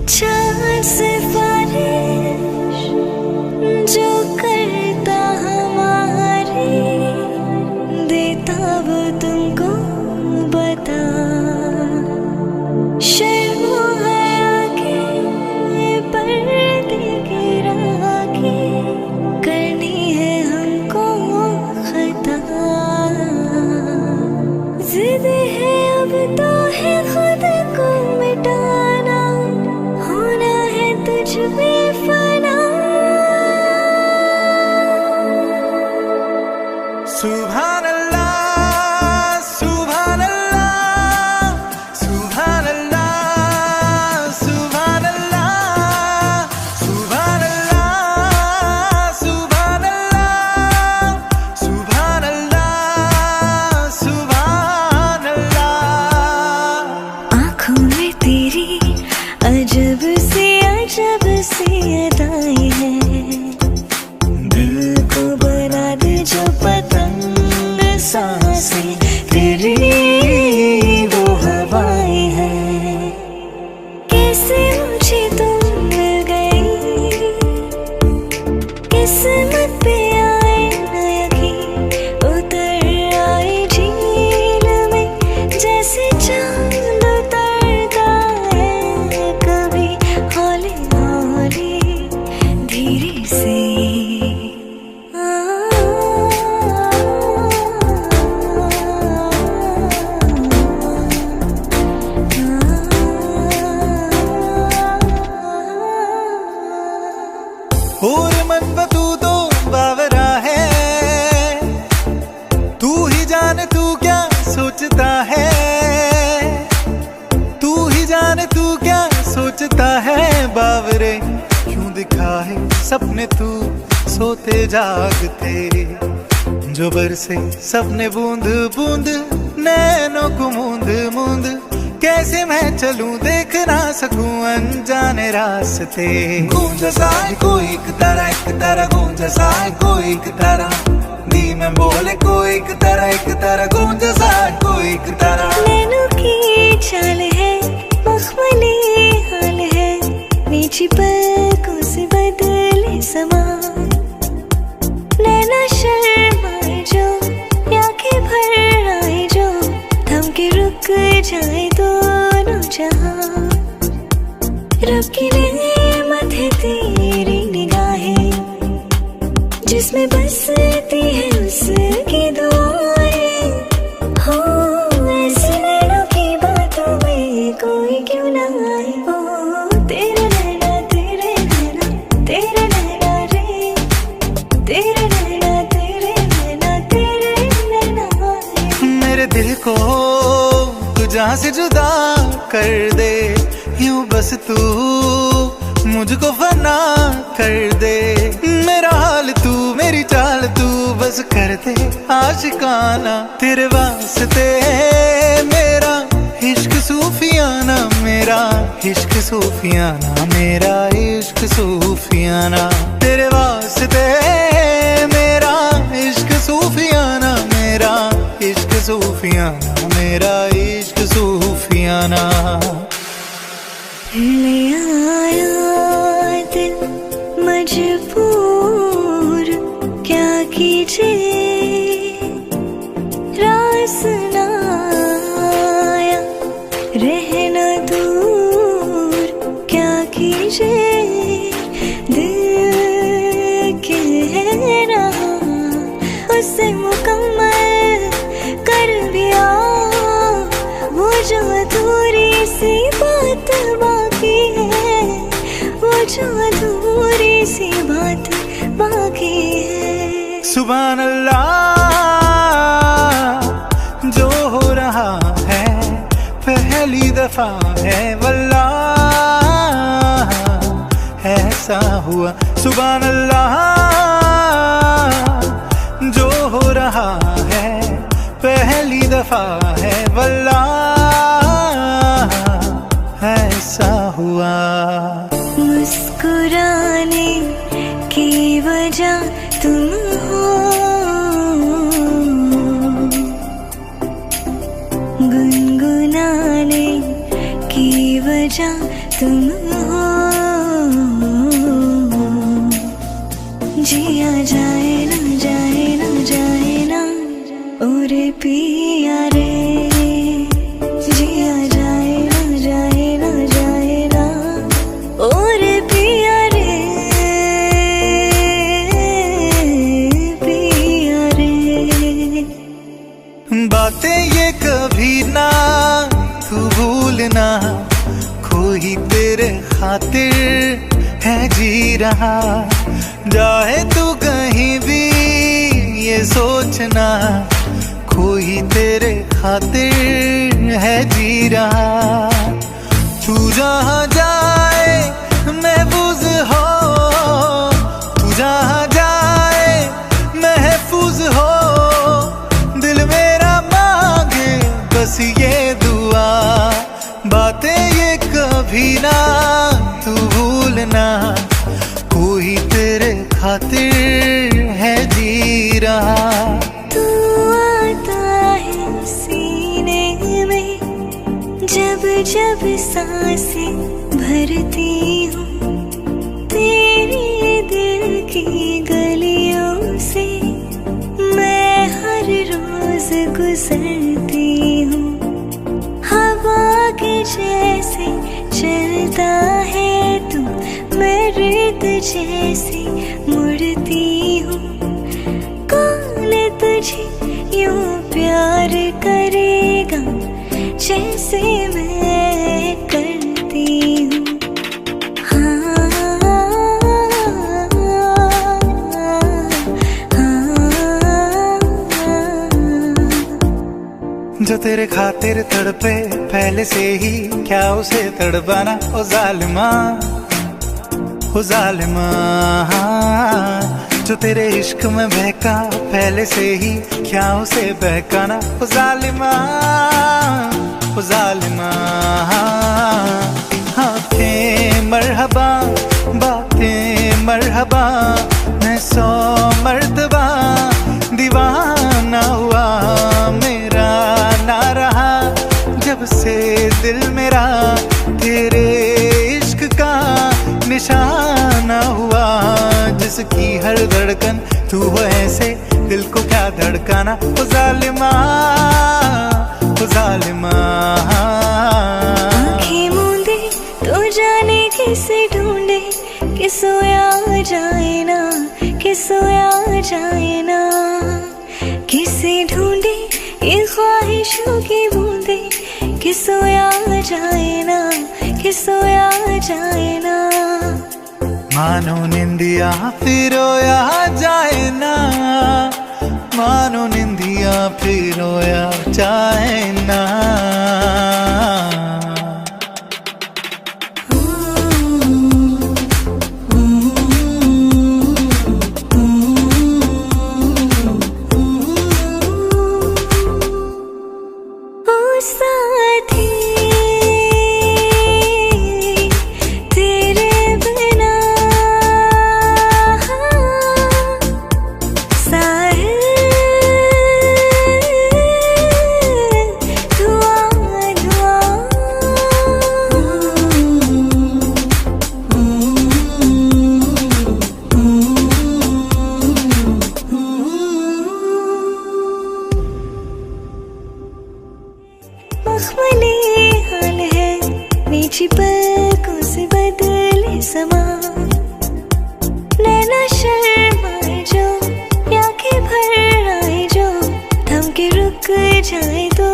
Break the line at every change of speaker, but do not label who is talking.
चाँद सिफारिश जो करता हमारी, देता वो तुमको बता। शर्मो है आगे पर्दे गिरा के, करनी है हमको खता। जिद है अब तो है खुद को मिटाना, होना है तुझ में फना।
सुभान अल्लाह, सुभान अल्लाह, सुभान अल्लाह, सुभान अल्लाह, सुभान अल्लाह, सुभान अल्लाह, सुभान अल्लाह, सुभान अल्लाह।
आँखों में तेरी अजब सी अदाएं हैं, दिल को बना दे जो पतंग सांसें, तेरी वो हवाएं हैं। कैसे मुझे तुम मिल गई, किस्मत पे आए न यकीन, उतर आए झील में जैसे चांद उतरता है कभी हौले हौले धीरे से।
और मन तू तो बावरा है, तू ही जाने तू क्या सोचता है, तू ही जाने तू क्या सोचता है। बावरे क्यों दिखा है सपने तू सोते जागते, जो बरसे सपने बूंद बूंद नैनों को मूंद मूंद। कैसे मैं चलूं देख ना सकूं अनजाने रास्ते। गूंज सा है कोई एक तरह, गूंज सा है कोई एक तरह, दी में बोले कोई एक तरह, गूंज सा है कोई एक तरह।
नैनों की चाल है, मखमली हाल है, नीची पलकों से बदले समा। नैना शर्माए जो, आंखें भर आए जो, थम के रुक जाए दोनों जहां। रब की नेमत है तेरी निगाहें, जिसमें बसती है उसकी दुआएं। हो ऐसे नैनों की बातों में कोई क्यों ना आए। ओ तेरे नैना तेरे नैना, तेरे नैना रे, तेरे नैना तेरे नैना, तेरे नैना रे।
मेरे दिल को तू जहाँ से जुदा कर दे, यूं बस तू मुझको फना कर दे। मेरा हाल तू मेरी चाल तू बस कर दे आशिकाना। तेरे वास्ते मेरा इश्क सूफियाना, मेरा इश्क सूफियाना, मेरा इश्क सूफियाना। तेरे वास्ते मेरा इश्क सूफियाना, मेरा इश्क सूफियाना, मेरा इश्क सूफियाना।
ले आया दिल मजबूर, क्या कीजिए रास ना आया, रहना दूर क्या कीजिए। दिल कह रहा उससे मुकम्मल कर दिया, वो जो अधूरी सी बात बाकी है, वो जो अधूरी सी बात बाकी है।
सुभान अल्लाह, जो हो रहा है पहली दफा है वल्लाह, ऐसा हुआ। सुभान अल्लाह, जो हो रहा है पहली दफा है वल्लाह, ऐसा हुआ।
मुस्कुराने की वजह तुम हो, गुनगुनाने की वजह तुम हो, जिया जाए ना जाए ना जाए ना और पिया रे, जिया जाए ना जाए ना जाए ना और पिया रे, पिया रे।
बातें ये कभी ना तू भूलना, कोई तेरे खातिर है जी रहा। जाए तू कहीं भी ये सोचना, कोई तेरे खातिर है जी रहा। तू जहाँ जाए महफूज हो, तू जहाँ जाए महफूज हो, दिल मेरा मांगे बस ये दुआ। बातें ये कभी ना तू भूलना, कोई तेरे खातिर है जी रहा।
तू आता है सीने में जब जब सांसें भरती हूँ, तेरे दिल की गलियों से मैं हर रोज गुजरती हूँ। हवा के जैसे चलता है तू, मैं रेत जैसे मुड़ती हूँ। कौन तुझे यूं प्यार करेगा जैसे मैं करती हूँ।
जो तेरे खातिर तड़पे पहले से ही, क्या उसे तड़पाना ओ जालिमा, ओ जालिमा। जो तेरे इश्क में बहका पहले से ही, क्या उसे बहकाना ओ जालिमा, ओ जालिमा। आँखें मरहबा बातें मरहबा, मैं 100 मर्तबा दीवाना हुआ। मेरा ना रहा जब से दिल मेरा तेरे इश्क का निशाना हुआ। जिसकी हर धड़कन तू हो ऐसे, दिल को क्या धड़काना ओ जालिमा, ओ जालिमा।
आँखें मूंदे तो जाने किसे ढूंढे, कि सोया जाए ना, कि सोया जाए ना। किसे ढूंढे ये ख्वाहिशों की बूंदे, कि सोया जाए ना, कि सोया जाए ना।
मानो निंदिया फिर रोया जाए ना, मानो निंदिया फिर रोया जाए ना।
साथी तेरे बिना साहिल दुआ दुआ। मखमली हाल है नीची पलकों से बदले समा, नैना शर्माए जो, आंखें भर आए जो, थम के रुक जाए तो।